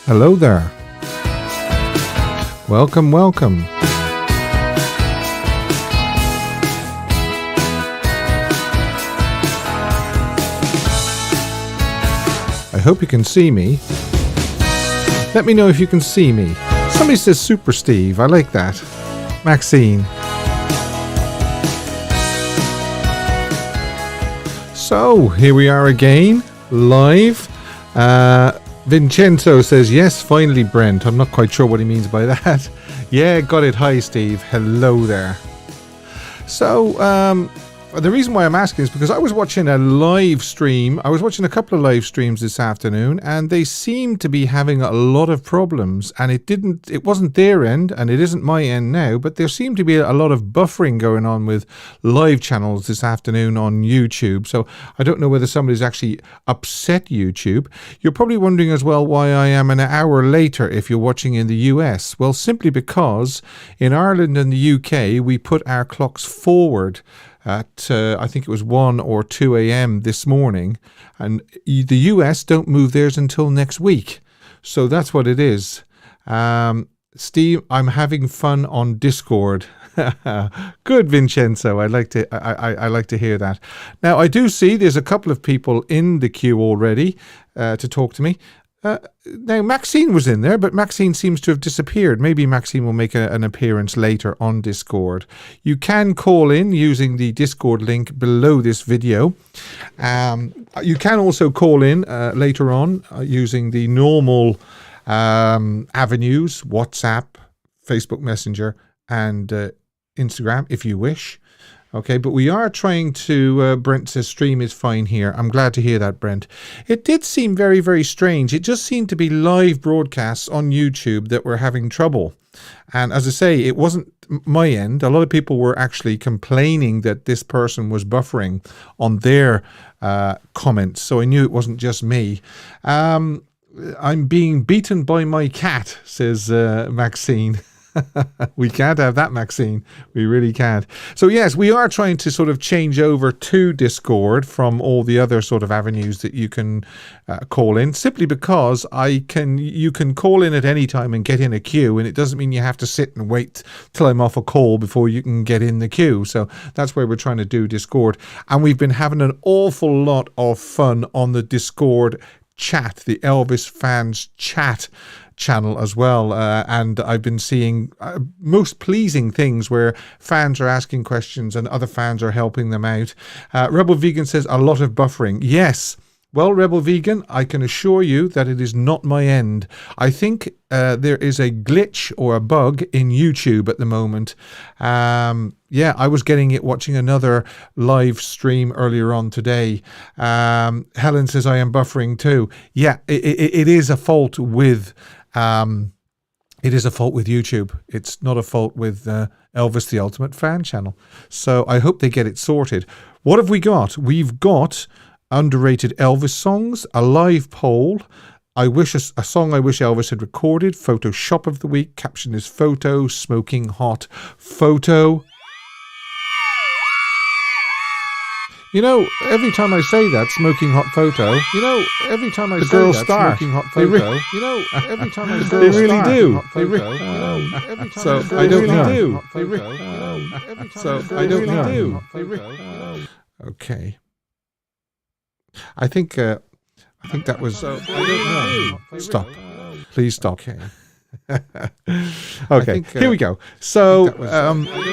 Hello there. Welcome, welcome. I hope you can see me. Let me know if you can see me. Somebody says Super Steve. I like that. Maxine. So, here we are again, live. Vincenzo says, yes, finally, Brent. I'm not quite sure what he means by that. Yeah, got it. Hi, Steve. Hello there. So, the reason why I'm asking is because I was watching a live stream. I was watching a couple of live streams this afternoon, and they seemed to be having a lot of problems. And it wasn't their end, and it isn't my end now, but there seemed to be a lot of buffering going on with live channels this afternoon on YouTube. So I don't know whether somebody's actually upset YouTube. You're probably wondering as well why I am an hour later if you're watching in the US. Well, simply because in Ireland and the UK, we put our clocks forward at I think it was 1 or 2 a.m. this morning, and the US don't move theirs until next week. So that's what it is. Steve, I'm having fun on Discord. Good, Vincenzo. I like to hear that. Now, I do see there's a couple of people in the queue already to talk to me. Now, Maxine was in there, but Maxine seems to have disappeared. Maybe Maxine will make an appearance later on Discord. You can call in using the Discord link below this video. You can also call in later on using the normal avenues, WhatsApp, Facebook Messenger, and Instagram, if you wish. Okay, but we are trying to, Brent says stream is fine here. I'm glad to hear that, Brent. It did seem very, very strange. It just seemed to be live broadcasts on YouTube that were having trouble. And as I say, it wasn't my end. A lot of people were actually complaining that this person was buffering on their comments. So I knew it wasn't just me. I'm being beaten by my cat, says Maxine. We can't have that, Maxine. We really can't. So yes, we are trying to sort of change over to Discord from all the other sort of avenues that you can call in, simply because you can call in at any time and get in a queue, and it doesn't mean you have to sit and wait till I'm off a call before you can get in the queue. So that's why we're trying to do Discord, and we've been having an awful lot of fun on the Discord chat, the Elvis fans chat channel as well, and I've been seeing most pleasing things where fans are asking questions and other fans are helping them out. Rebel Vegan says a lot of buffering. Yes, well, Rebel Vegan, I can assure you that it is not my end. I think there is a glitch or a bug in YouTube at the moment. Yeah, I was getting it watching another live stream earlier on today. Helen says I am buffering too. Yeah, it is a fault with YouTube. It's not a fault with Elvis the Ultimate Fan channel. So I hope they get it sorted. What have we got? We've got underrated Elvis songs, a live poll, a song I wish Elvis had recorded, Photoshop of the week, caption is photo, smoking hot photo. You know, every time I say that, smoking hot photo, every time I say that, smoking hot photo, every time I say that, they really do. So I don't know. So I don't know. Okay. I think that was. I don't know. Stop. Please stop. Okay. Here we go. So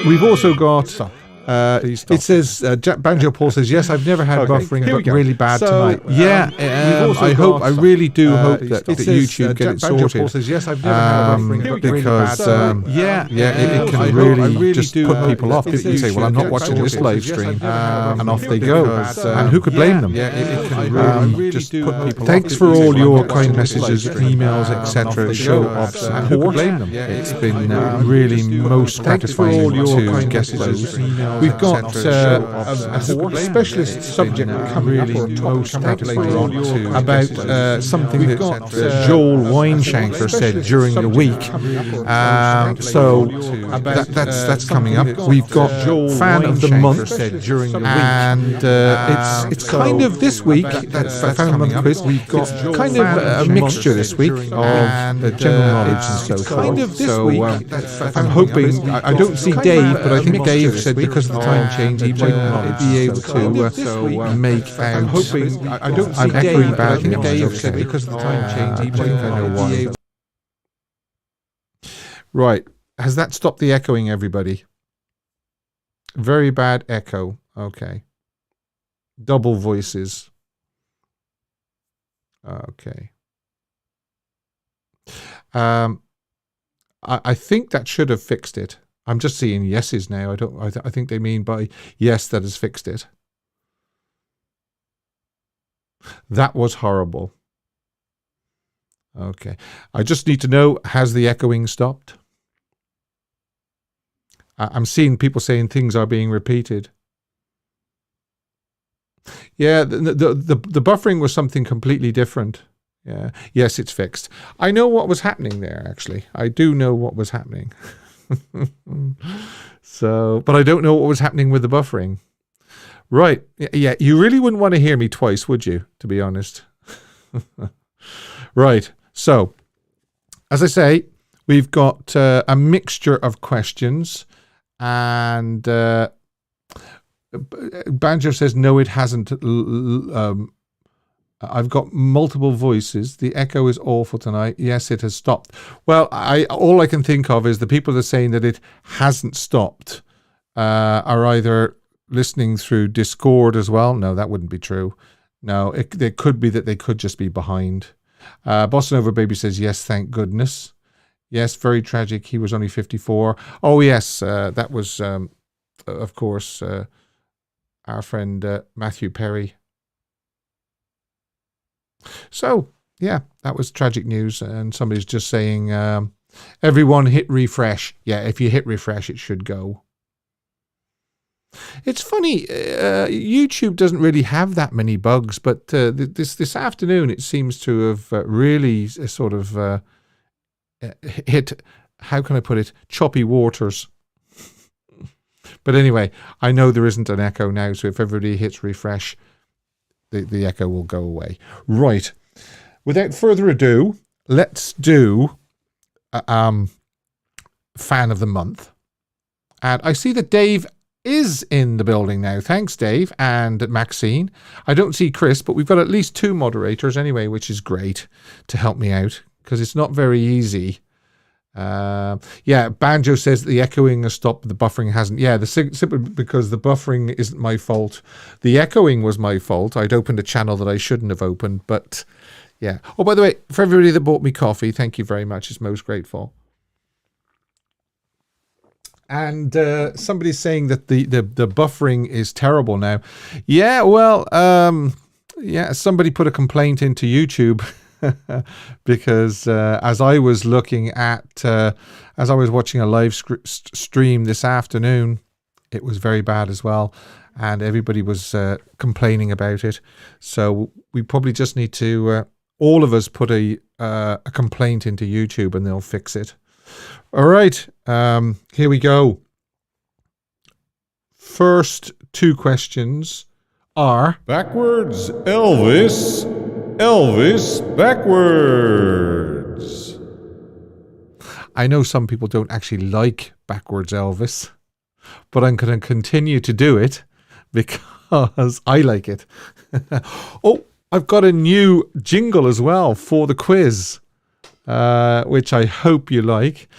we've also got. Stop. It says Banjo Paul says yes, I've never had buffering, but really bad tonight. Yeah, I really do hope that YouTube get it sorted. Paul says yes, I've never had buffering, but because it can really just put people off. People say, well, I'm not watching this live stream, and off they go. And who could blame them? It can really just put people off. Thanks for all your kind messages, emails, etc. Show of support. It's been really most gratifying to get those. We've got a specialist subject coming up, or a topic later on, about something that Joel Wineshanker said during the week. So that's coming up. We've got Fan of the Month said during the week, and it's kind of this week. Fan of the Month quiz. We've got kind of a mixture this week of general knowledge and so forth. So I'm hoping. I don't see Dave, but I think Dave said because of the time change, he might be able to make out. I'm hoping. I don't see Dave, but I think Dave said because of the time change, he might be able. Right. Has that stopped the echoing, everybody? Very bad echo. Okay. Double voices. Okay. I think that should have fixed it. I'm just seeing yeses now. I think they mean by yes that has fixed it. That was horrible. Okay. I just need to know, has the echoing stopped? I'm seeing people saying things are being repeated. Yeah, the buffering was something completely different. Yeah. Yes, it's fixed. I know what was happening there, actually. I do know what was happening. But I don't know what was happening with the buffering. Right. Yeah, you really wouldn't want to hear me twice, would you, to be honest? Right. So, as I say, we've got a mixture of questions, and Banjo says, no, it hasn't. I've got multiple voices. The echo is awful tonight. Yes, it has stopped. Well, all I can think of is the people that are saying that it hasn't stopped are either listening through Discord as well. No, that wouldn't be true. No, it could be that they could just be behind. Bossa Nova Baby says, yes, thank goodness. Yes, very tragic. He was only 54. Oh, yes, that was, of course, our friend Matthew Perry. So, yeah, that was tragic news. And somebody's just saying, everyone hit refresh. Yeah, if you hit refresh, it should go. It's funny, YouTube doesn't really have that many bugs, but this afternoon it seems to have really sort of hit, how can I put it, choppy waters. But anyway, I know there isn't an echo now, so if everybody hits refresh, the echo will go away. Right. Without further ado, let's do Fan of the Month. And I see that Dave is in the building now. Thanks, Dave, and Maxine. I don't see Chris, but we've got at least 2 moderators anyway, which is great to help me out, because it's not very easy. Yeah, Banjo says the echoing has stopped, the buffering hasn't. Yeah, simply because the buffering isn't my fault. The echoing was my fault. I'd opened a channel that I shouldn't have opened, but yeah. Oh, by the way, for everybody that bought me coffee, thank you very much. It's most grateful. And somebody's saying that the buffering is terrible now. Yeah, well, yeah, somebody put a complaint into YouTube. Because as I was looking at, as I was watching a live stream this afternoon, it was very bad as well. And everybody was complaining about it. So we probably just need to, all of us put a complaint into YouTube and they'll fix it. All right, here we go. First 2 questions are... Backwards, Elvis. Elvis backwards. I know some people don't actually like backwards Elvis, but I'm going to continue to do it because I like it. Oh, I've got a new jingle as well for the quiz, which I hope you like.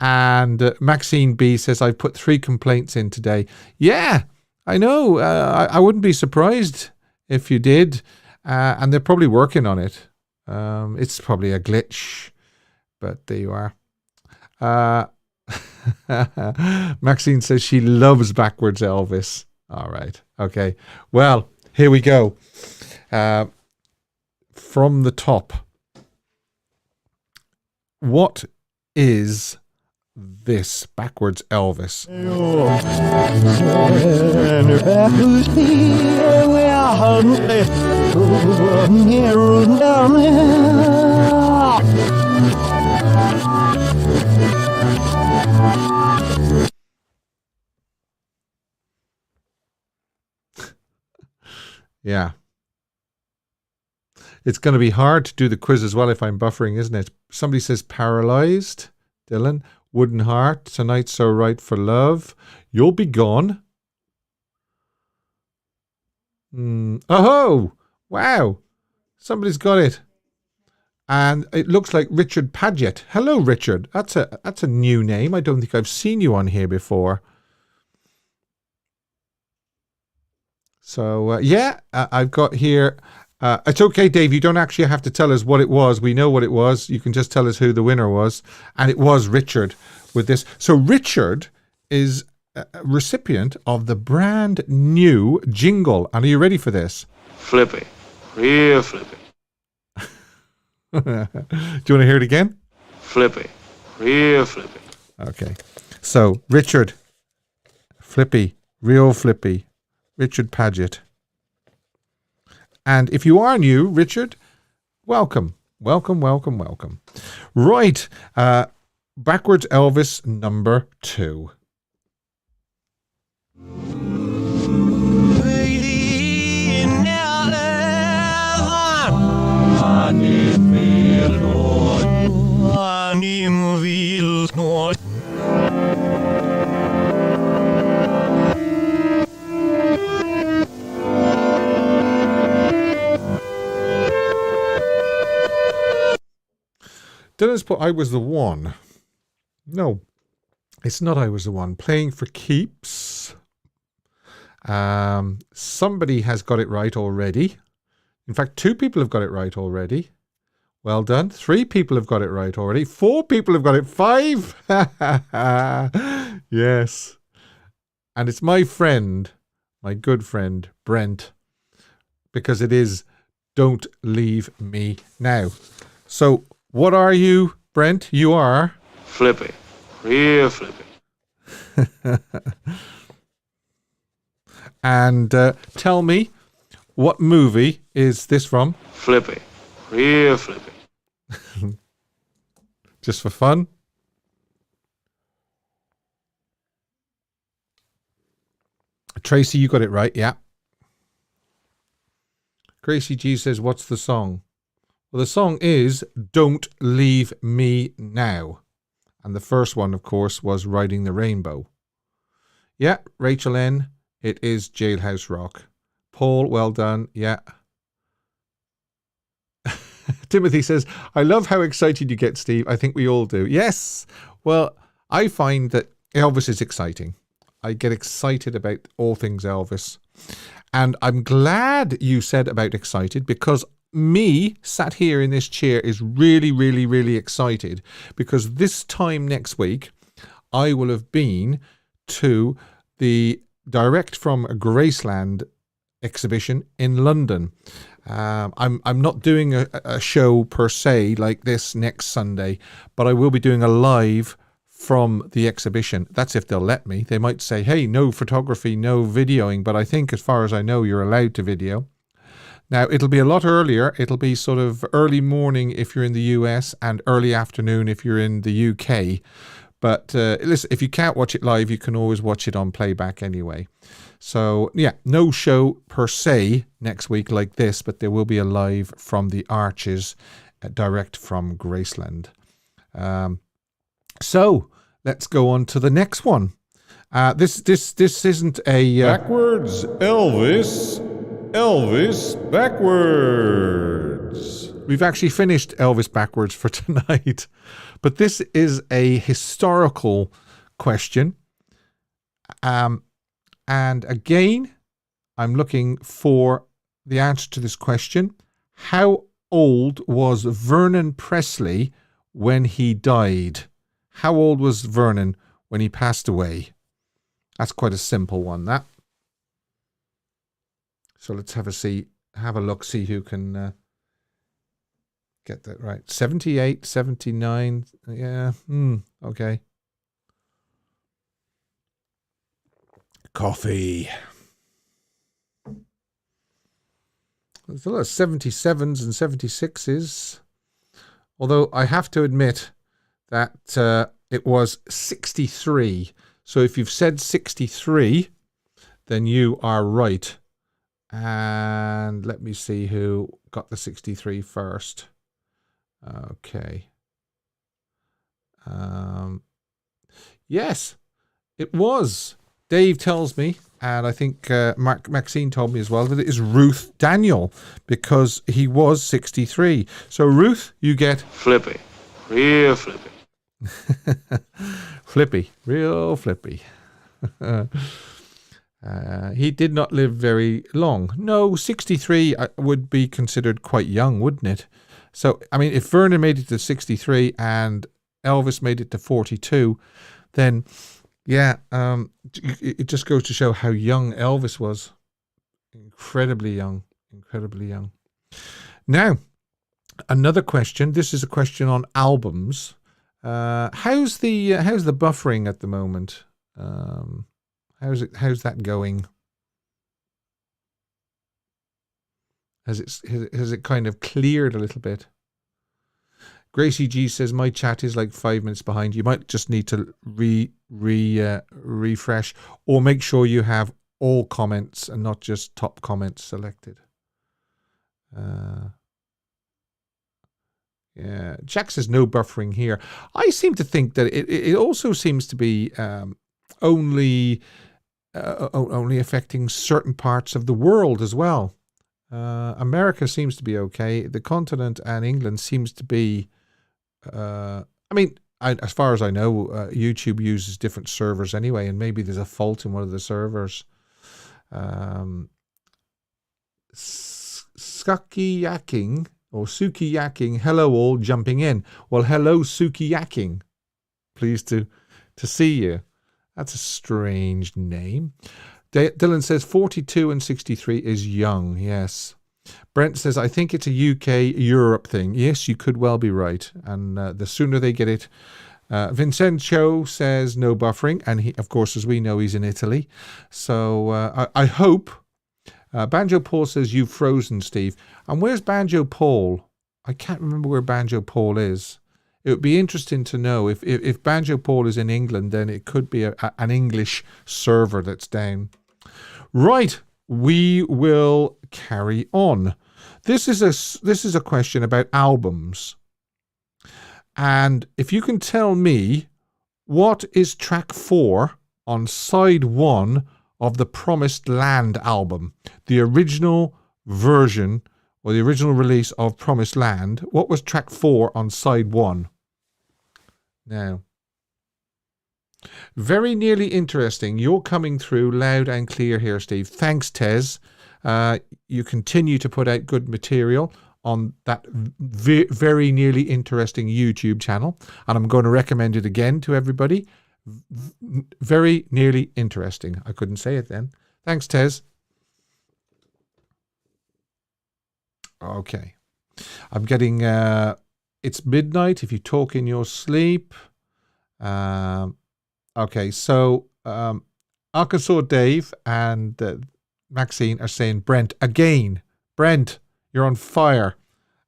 And Maxine B says, I've put 3 complaints in today. Yeah, I know. I wouldn't be surprised if you did. And they're probably working on it. It's probably a glitch, but there you are. Maxine says she loves backwards Elvis. All right. Okay. Well, here we go. From the top. What is this backwards Elvis. Yeah. It's going to be hard to do the quiz as well if I'm buffering, isn't it? Somebody says paralyzed. Dylan. Wooden heart. Tonight so right for love. You'll be gone. Oh, wow. Somebody's got it. And it looks like Richard Paget. Hello, Richard. That's a new name. I don't think I've seen you on here before. So, I've got here... it's okay, Dave. You don't actually have to tell us what it was. We know what it was. You can just tell us who the winner was. And it was Richard with this. So Richard is a recipient of the brand new jingle. And are you ready for this? Flippy. Real flippy. Do you want to hear it again? Flippy. Real flippy. Okay. So Richard. Flippy. Real flippy. Richard Paget. And if you are new, Richard, welcome. Welcome, welcome, welcome. Right. Backwards Elvis number 2. Dylan's put I was the one. No, it's not I was the one. Playing for keeps. Somebody has got it right already. In fact, 2 people have got it right already. Well done. 3 people have got it right already. 4 people have got it. 5. Yes. And it's my friend, my good friend, Brent, because it is Don't Leave Me Now. So, what are you, Brent? You are? Flippy. Real flippy. And tell me, what movie is this from? Flippy. Real flippy. Just for fun? Tracy, you got it right, yeah. Gracie G says, what's the song? Well, the song is Don't Leave Me Now. And the first one, of course, was Riding the Rainbow. Yeah, Rachel N., it is Jailhouse Rock. Paul, well done, yeah. Timothy says, I love how excited you get, Steve. I think we all do. Yes. Well, I find that Elvis is exciting. I get excited about all things Elvis. And I'm glad you said about excited, because me sat here in this chair is really, really, really excited, because this time next week I will have been to the Direct from Graceland exhibition in London. I'm not doing a show per se like this next Sunday, but I will be doing a live from the exhibition. That's if they'll let me. They might say, hey, no photography, no videoing, but I think as far as I know, you're allowed to video. Now, it'll be a lot earlier. It'll be sort of early morning if you're in the US and early afternoon if you're in the UK. But listen, if you can't watch it live, you can always watch it on playback anyway. So, yeah, no show per se next week like this, but there will be a live from the Arches, direct from Graceland. So, let's go on to the next one. This isn't a... Backwards Elvis. Elvis Backwards. We've actually finished Elvis Backwards for tonight. But this is a historical question. And again, I'm looking for the answer to this question. How old was Vernon Presley when he died? How old was Vernon when he passed away? That's quite a simple one, that. So let's have a look, see who can get that right. 78, 79, yeah, okay. Coffee. There's a lot of 77s and 76s. Although I have to admit that it was 63. So if you've said 63, then you are right. And let me see who got the 63 first. Okay. Yes, it was. Dave tells me, and I think Maxine told me as well, that it is Ruth Daniel, because he was 63. So Ruth, you get... Flippy. Real flippy. Flippy. Real flippy. He did not live very long. No, 63 would be considered quite young, wouldn't it? So, I mean, if Vernon made it to 63 and Elvis made it to 42, then, yeah, it just goes to show how young Elvis was. Incredibly young. Incredibly young. Now, another question. This is a question on albums. How's the buffering at the moment? How's that going? Has it kind of cleared a little bit? Gracie G says my chat is like 5 minutes behind. You might just need to refresh, or make sure you have all comments and not just top comments selected. Yeah, Jack says no buffering here. I seem to think that it also seems to be only affecting certain parts of the world as well. America seems to be okay. The continent and England seems to be. I mean, as far as I know, YouTube uses different servers anyway, and maybe there's a fault in one of the servers. Sukiyaking or Sukiyaking. Hello, all jumping in. Well, hello, Sukiyaking. Pleased to see you. That's a strange name. Dylan says 42 and 63 is young. Yes. Brent says, I think it's a UK Europe thing. Yes, you could well be right. And the sooner they get it. Vincenzo says no buffering. And he, of course, as we know, he's in Italy. So I hope. Banjo Paul says, you've frozen, Steve. And where's Banjo Paul? I can't remember where Banjo Paul is. It would be interesting to know if Banjo Paul is in England, then it could be an English server that's down. Right, we will carry on. This is a question about albums, and if you can tell me what is track 4 on side 1 of the Promised Land album, the original version or the original release of Promised Land, what was track 4 on side 1? Now, very nearly interesting. You're coming through loud and clear here, Steve. Thanks, Tez. You continue to put out good material on that very nearly interesting YouTube channel, and I'm going to recommend it again to everybody. Very nearly interesting. I couldn't say it then. Thanks, Tez. Okay. I'm getting... it's midnight if you talk in your sleep. Okay, so Arkansas Dave and Maxine are saying Brent again. Brent, you're on fire.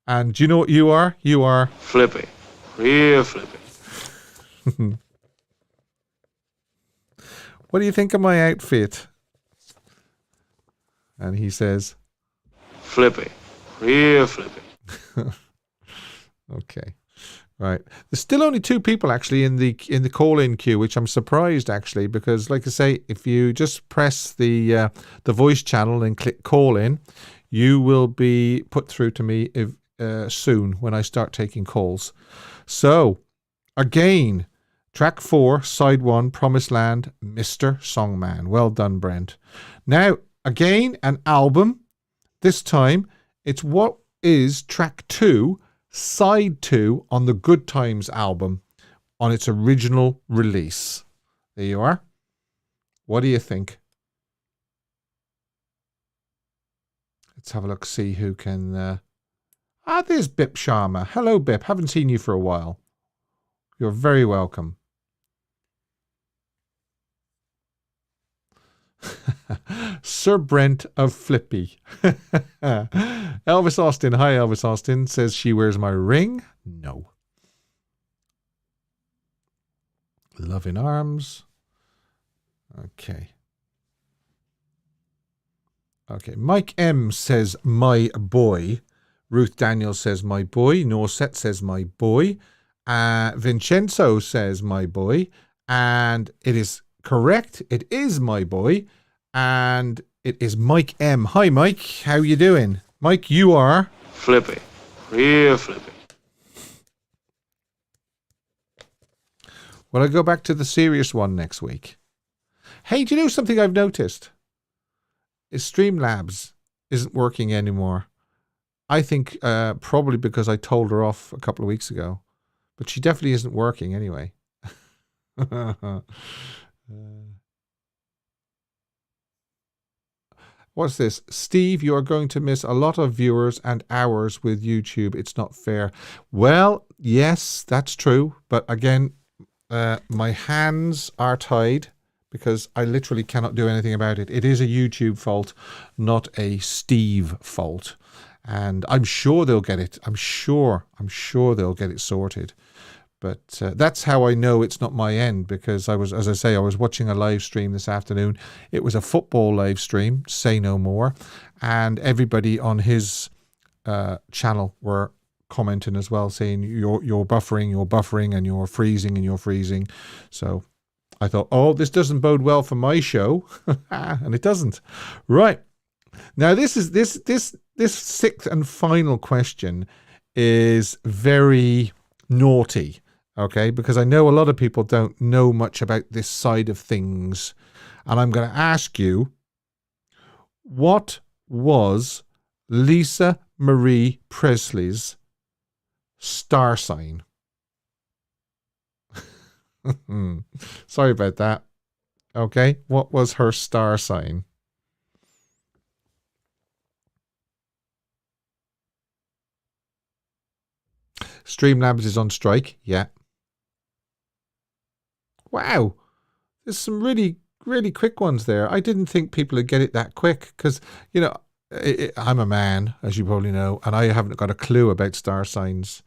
And do you know what you are? You are... Flippy. Real flippy. What do you think of my outfit? And he says... Flippy. Real flippy. Okay. Right. There's still only 2 people actually in the call-in queue, which I'm surprised actually, because like I say, if you just press the voice channel and click call-in, you will be put through to me soon when I start taking calls. So, again, track 4, side 1, Promised Land, Mr. Songman. Well done, Brent. Now, again, an album. This time, it's what is track 2, side 2 on the Good Times album on its original release. There you are. What do you think? Let's have a look, see who can... there's Bip Sharma. Hello, Bip. Haven't seen you for a while. You're very welcome. Sir Brent of Flippy. Elvis Austin. Hi, Elvis Austin. Says she wears my ring. No. Love in Arms. Okay. Okay. Mike M says my boy. Ruth Daniels says my boy. Norset says my boy. Vincenzo says my boy. And it is correct. It is my boy. And it is Mike M. Hi, Mike. How you doing? Mike, you are... Flippy. Real flippy. Well, I'll go back to the serious one next week. Hey, do you know something I've noticed? Is Streamlabs isn't working anymore. I think probably because I told her off a couple of weeks ago. But she definitely isn't working anyway. What's this? Steve, you are going to miss a lot of viewers and hours with YouTube. It's not fair. Well, yes, that's true. But again, my hands are tied because I literally cannot do anything about it. It is a YouTube fault, not a Steve fault. And I'm sure they'll get it. I'm sure they'll get it sorted. But that's how I know it's not my end, because I was, as I say, I was watching a live stream this afternoon. It was a football live stream, say no more. And everybody on his channel were commenting as well, saying you're buffering, and you're freezing. So I thought, oh, this doesn't bode well for my show. And it doesn't. Right. Now, this sixth and final question is very naughty. Okay, because I know a lot of people don't know much about this side of things. And I'm going to ask you, what was Lisa Marie Presley's star sign? Sorry about that. Okay, what was her star sign? Streamlabs is on strike. Yeah. Wow. There's some really, really quick ones there. I didn't think people would get it that quick because, you know, I'm a man, as you probably know, and I haven't got a clue about star signs.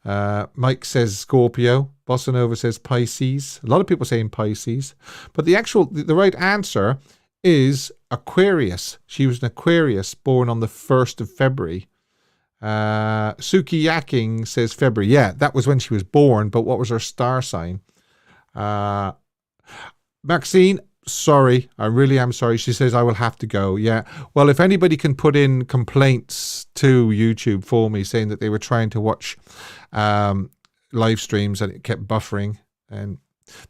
Mike says Scorpio. Bossa Nova says Pisces. A lot of people saying Pisces. But the right answer is Aquarius. She was an Aquarius born on the 1st of February. Suki Yaking says February. Yeah, that was when she was born, but what was her star sign? Maxine, sorry, I really am sorry. She says I will have to go. Yeah, well, if anybody can put in complaints to YouTube for me saying that they were trying to watch live streams and it kept buffering, and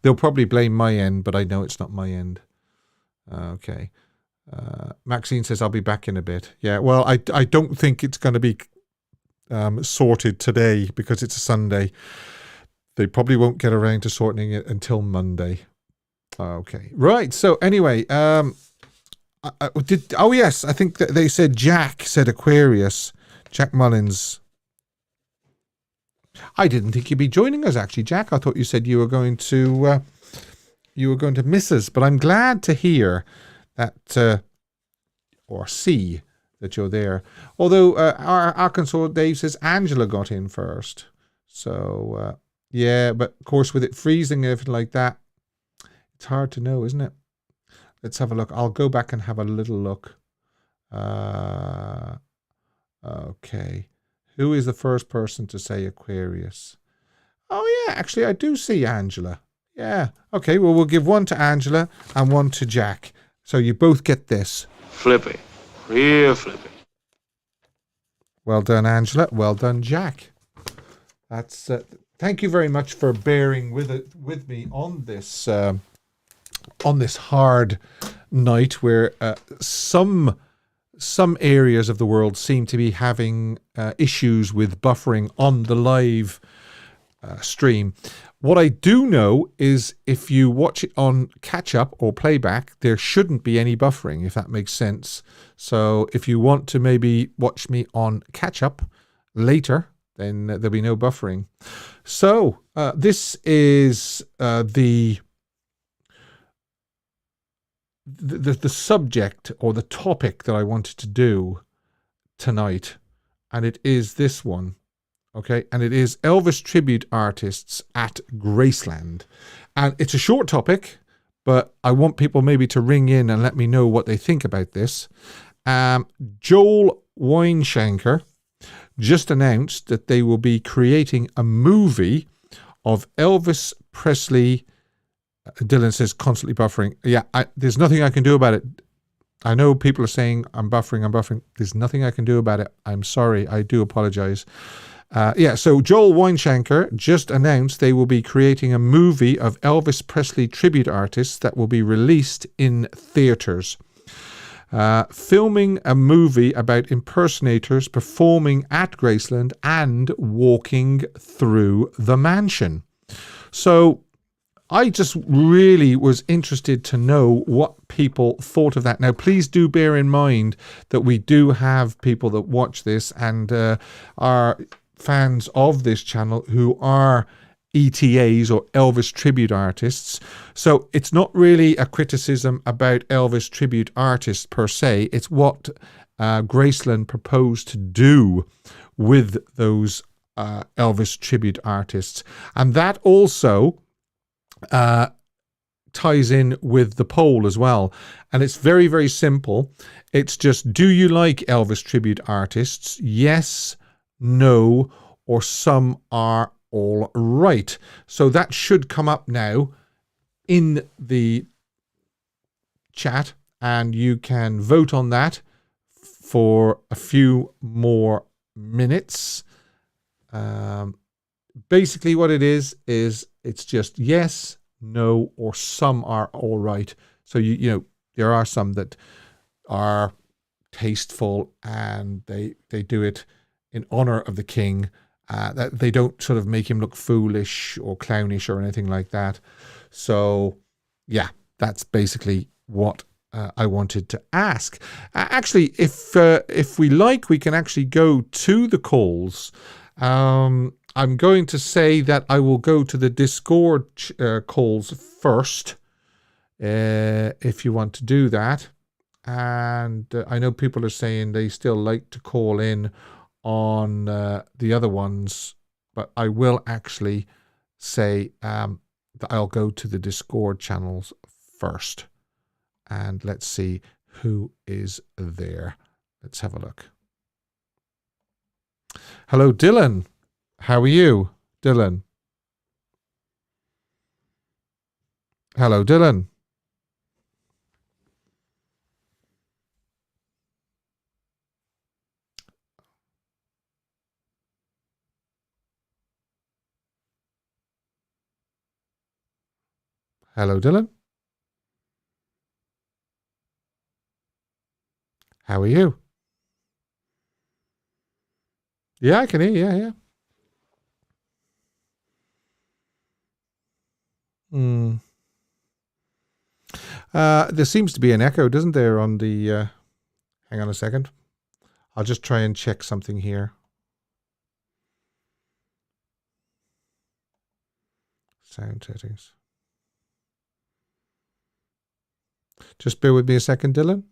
they'll probably blame my end, but I know it's not my end. Okay. Maxine says I'll be back in a bit. Yeah, well, I don't think it's going to be sorted today because it's a Sunday. They probably won't get around to sorting it until Monday. Okay, right. So anyway, yes, I think that they said Jack said Aquarius. Jack Mullins. I didn't think you'd be joining us actually, Jack. I thought you said you were going to miss us, but I'm glad to hear that or see that you're there. Although our Arkansas Dave says Angela got in first. So yeah, but of course with it freezing and everything like that, it's hard to know, isn't it? Let's have a look. I'll go back and have a little look. Okay. Who is the first person to say Aquarius? Oh yeah, actually I do see Angela. Yeah. Okay, well we'll give one to Angela and one to Jack. So you both get this. Flippy. Real flippy. Well done, Angela. Well done, Jack. That's thank you very much for bearing with me on this hard night where some areas of the world seem to be having issues with buffering on the live stream. What I do know is if you watch it on catch-up or playback, there shouldn't be any buffering, if that makes sense. So if you want to maybe watch me on catch-up later, then there'll be no buffering. So this is the the subject or the topic that I wanted to do tonight, and it is this one. Okay, and it is Elvis tribute artists at Graceland. And it's a short topic, but I want people maybe to ring in and let me know what they think about this. Joel Weinshanker just announced that they will be creating a movie of Elvis Presley. Dylan says constantly buffering. Yeah, there's nothing I can do about it. I know people are saying I'm buffering. There's nothing I can do about it. I'm sorry. I do apologize. So Joel Weinshanker just announced they will be creating a movie of Elvis Presley tribute artists that will be released in theaters. Filming a movie about impersonators performing at Graceland and walking through the mansion. So I just really was interested to know what people thought of that. Now, please do bear in mind that we do have people that watch this and are fans of this channel who are ETAs or Elvis tribute artists. So it's not really a criticism about Elvis tribute artists per se. It's what Graceland proposed to do with those Elvis tribute artists. And that also ties in with the poll as well. And it's very, very simple. It's just, do you like Elvis tribute artists? Yes, no, or some are all right. So that should come up now in the chat, and you can vote on that for a few more minutes. Basically what it is it's just yes, no, or some are all right. So you know there are some that are tasteful and they do it in honor of the king. That they don't sort of make him look foolish or clownish or anything like that. So yeah, that's basically what I wanted to ask. Actually, if we like, we can actually go to the calls. I'm going to say that I will go to the Discord calls first, if you want to do that. And I know people are saying they still like to call in on the other ones, but I will actually say that I'll go to the Discord channels first. And let's see who is there. Let's have a look. Hello, Dylan. How are you, Dylan? Hello, Dylan. Hello, Dylan. How are you? Yeah, I can hear you. Yeah. There seems to be an echo, doesn't there, on the... hang on a second. I'll just try and check something here. Sound settings. Just bear with me a second, Dylan.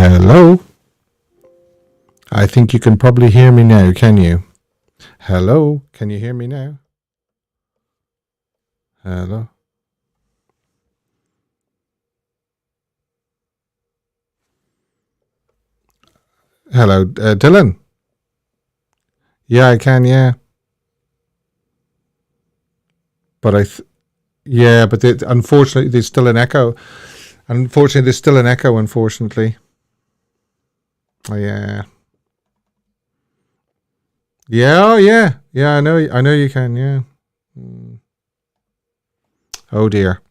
Hello? I think you can probably hear me now, can you? Hello? Can you hear me now? Hello? Hello, Dylan? Yeah, I can, yeah. But yeah, but unfortunately, there's still an echo. Unfortunately. Oh, yeah. Yeah, oh, yeah. Yeah, I know you can, yeah. Oh, dear.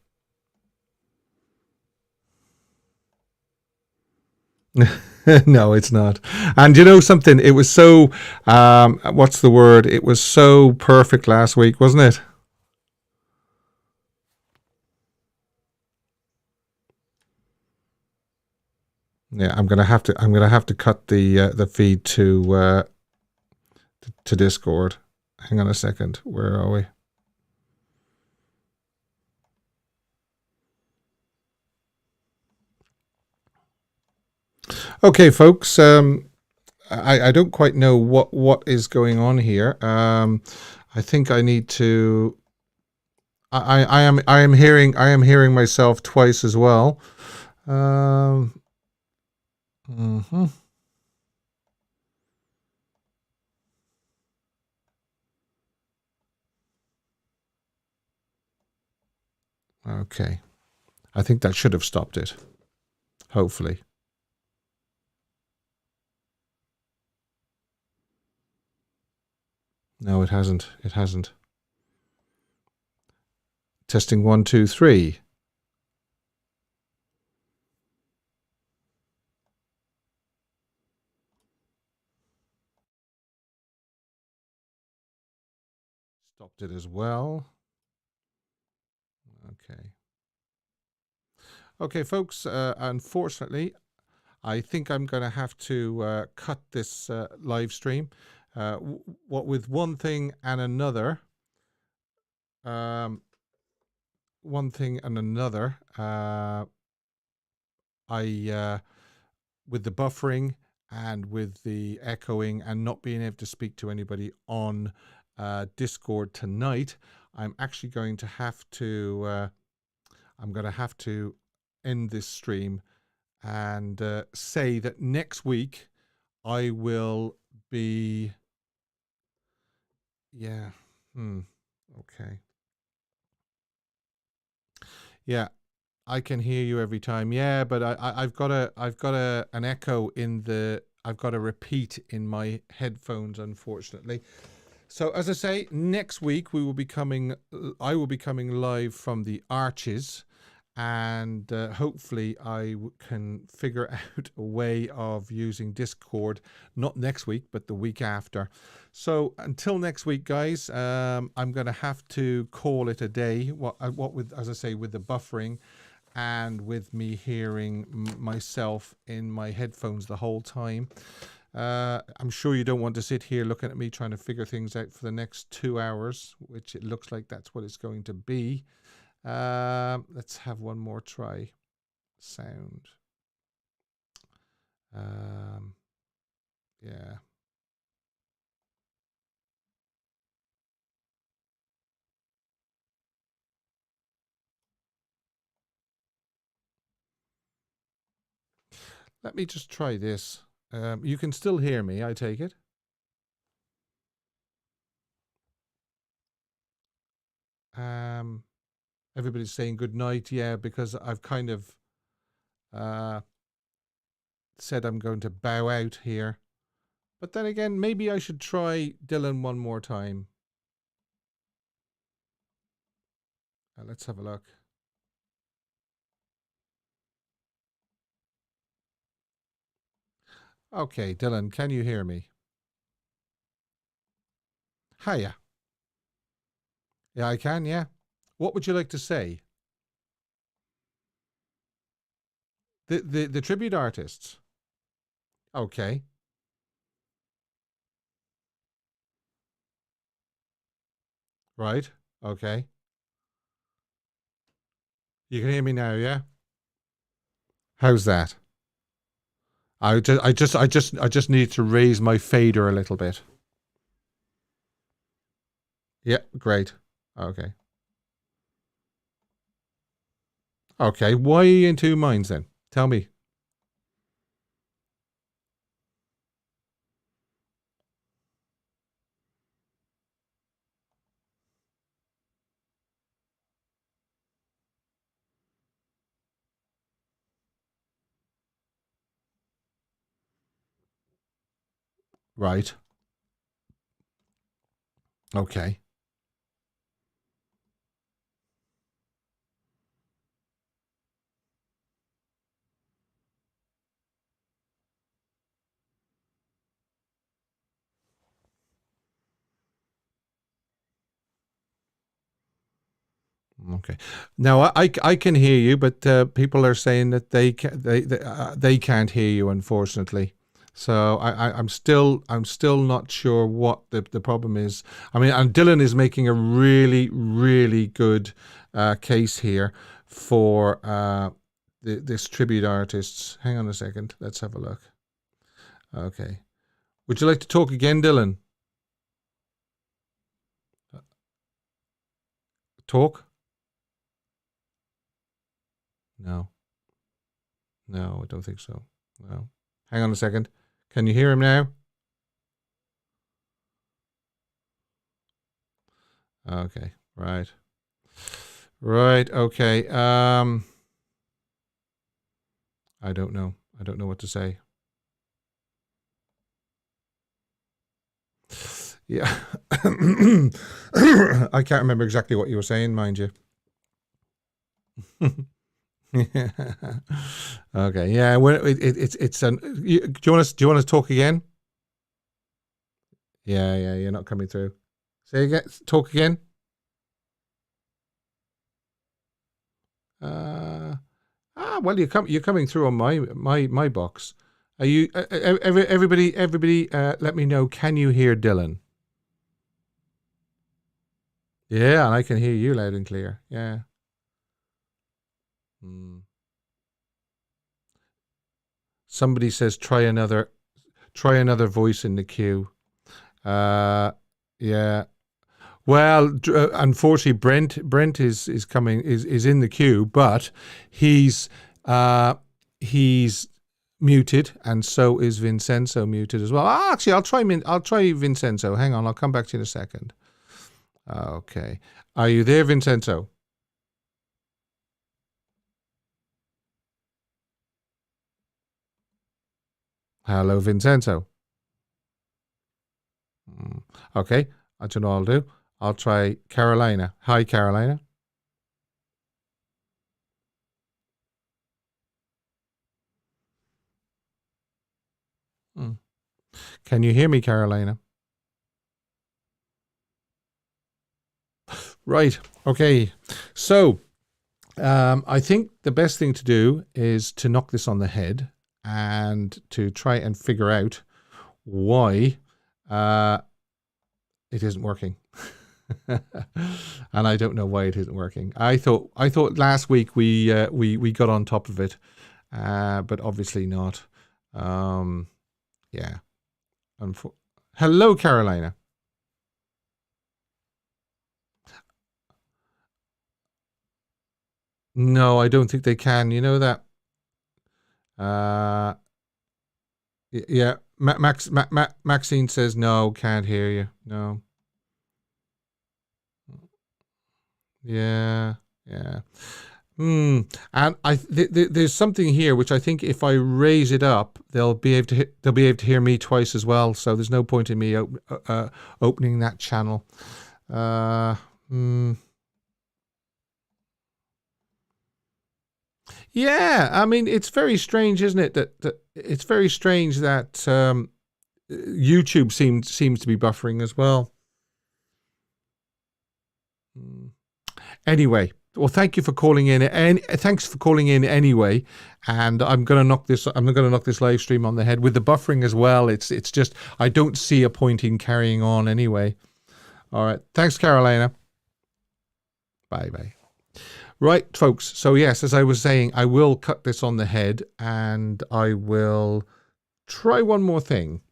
No, it's not. And you know something? It was so, what's the word? It was so perfect last week, wasn't it? Yeah, I'm gonna have to cut the feed to Discord. Hang on a second. Where are we? Okay, folks. I don't quite know what is going on here. I think I need to. I am hearing myself twice as well. Mhm. Okay. I think that should have stopped it. Hopefully. No, it hasn't. It hasn't. Testing 1, 2, 3. Stopped it as well. Okay. Okay, folks. Unfortunately, I think I'm going to have to cut this live stream. What with one thing and another. One thing and another. I with the buffering and with the echoing and not being able to speak to anybody on Discord tonight, I'm actually going to have to. I'm going to have to end this stream and say that next week I will be. Yeah. Okay. Yeah, I can hear you every time. Yeah, but I've got an echo in the. I've got a repeat in my headphones, unfortunately. So as I say, next week we will be coming. I will be coming live from the Arches, and hopefully can figure out a way of using Discord. Not next week, but the week after. So until next week, guys, I'm going to have to call it a day. What with, as I say, with the buffering and with me hearing myself in my headphones the whole time. I'm sure you don't want to sit here looking at me trying to figure things out for the next 2 hours, which it looks like that's what it's going to be. Let's have one more try. Sound. Yeah. Let me just try this. You can still hear me, I take it. Everybody's saying good night. Yeah, because I've kind of said I'm going to bow out here. But then again, maybe I should try Dylan one more time. Let's have a look. Okay, Dylan, can you hear me? Hiya. Yeah, I can, yeah. What would you like to say? The tribute artists. Okay. Right. Okay. You can hear me now, yeah? How's that? I just need to raise my fader a little bit. Yeah, great. Okay. Okay, why are you in two minds then? Tell me. Right. Okay. Okay. Now I can hear you, but people are saying that they can't hear you, unfortunately. So I'm still not sure what the problem is. I mean, and Dylan is making a really good case here for this tribute artists. Hang on a second. Let's have a look. Okay. Would you like to talk again, Dylan? Talk? No. No, I don't think so. No. Hang on a second. Can you hear him now? Okay. Right. Right. Okay. I don't know. I don't know what to say. Yeah. I can't remember exactly what you were saying, mind you. Okay. Yeah. Well, it's an. Do you want to talk again? Yeah. Yeah. You're not coming through. Say again. Talk again. Well, you're coming through on my box. Are you? Everybody, let me know. Can you hear Dylan? Yeah, and I can hear you loud and clear. Yeah. Somebody says try another voice in the queue. Yeah. Well, unfortunately, Brent is coming is in the queue, but he's muted, and so is Vincenzo muted as well. Actually, I'll try Vincenzo. Hang on, I'll come back to you in a second. Okay, are you there, Vincenzo? Hello, Vincenzo. Okay, I don't know what I'll do. I'll try Carolina. Hi, Carolina. Can you hear me, Carolina? Right. Okay. So, I think the best thing to do is to knock this on the head and to try and figure out why it isn't working. And I don't know why it isn't working. I thought last week we got on top of it, but obviously not. Yeah. Hello, Carolina. No, I don't think they can. You know that. Yeah. Maxine says no, can't hear you. No. Yeah. Yeah. And there's something here which I think if I raise it up, they'll be able to hear me twice as well. So there's no point in me opening that channel. Yeah, I mean it's very strange, isn't it? That it's very strange that YouTube seems to be buffering as well. Anyway. Well, thank you for calling in, and thanks for calling in anyway. And I'm gonna knock this live stream on the head with the buffering as well. It's just I don't see a point in carrying on anyway. All right, thanks, Carolina. Bye. Right, folks. So yes, as I was saying, I will cut this on the head, and I will Try one more thing.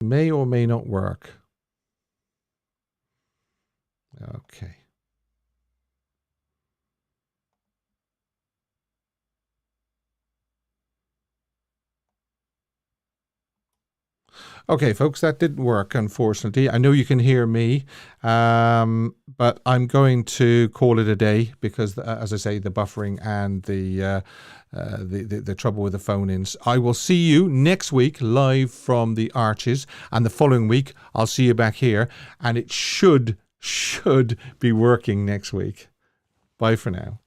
May or may not work. Okay. Okay, folks, that didn't work, unfortunately. I know you can hear me, but I'm going to call it a day because, as I say, the buffering and the trouble with the phone-ins. I will see you next week live from the Arches, and the following week I'll see you back here, and it should be working next week. Bye for now.